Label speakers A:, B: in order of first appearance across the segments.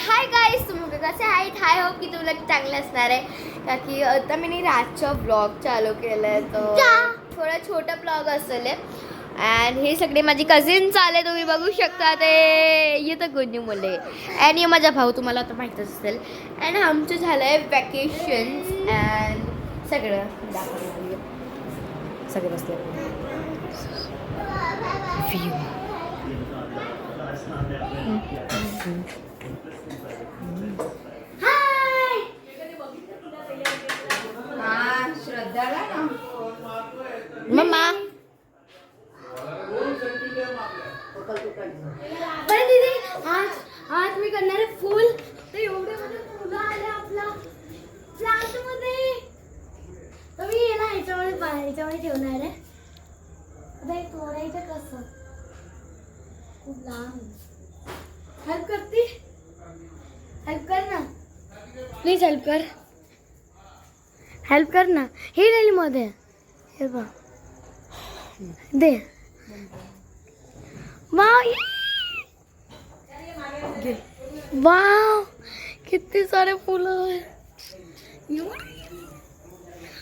A: Hi guys, तुम्ही कसे आहेत? हाय होप की तुला चांगलं असणार आहे. का की आता मी रातचा ब्लॉग चालू केलं आहे, तर थोडा छोटा ब्लॉग असेल. अँड हे सगळे माझी कझिन्स आले, तुम्ही बघू शकता. ते येतं गुन्नी मुले अँड हे माझा भाऊ, तुम्हाला आता माहीतच असेल. अँड आमचं झालं आहे वॅकेशन्स अँड सगळं दाखवलं. सगळे बसले मम्मा. बरं दीदी, आज मी करणार आहे फुल. तर एवढे मोठे फुलं आले आपला प्लांट मध्ये, तर मी ह्याच्यामध्ये ठेवणार आहे. आता हे तोडायचं कसं? खूप लांब. हेल्प करते? हेल्प कर ना प्लीज, हेल्प कर. हेल्प कर ना. हे राहिली मध्ये, हे बघ दे. वाव, किती सारे फुलं आहेत.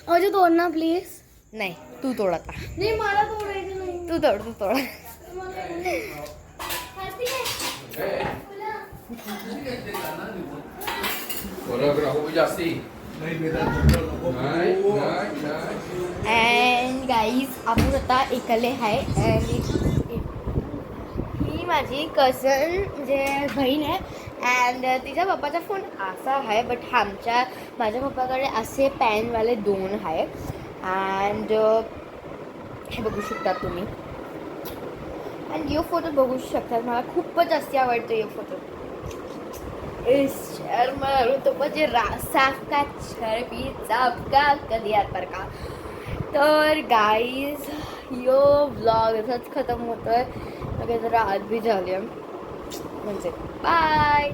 A: अजून तोड ना प्लीज. नाही, तू तोड आता. नाही, मला तोडायचं नाही. तू तोड. अँड गाईज, आपण आता एकले आहे. ही माझी कझन म्हणजे बहीण आहे. अँड तिच्या पप्पाचा फोन असा आहे, बट माझ्या पप्पाकडे असे पॅनवाले 2 आहे. अँड हे बघू शकता तुम्ही. अँड यो फोटो बघू शकता, मला खूपच जास्त आवडतो यो फोटो. तो म्हणजे साफका छरपी चापका कधी पर का. तर गाईज, यो व्लॉग असंच खतम होतोय. जरा आत भी झाली म्हणजे बाय.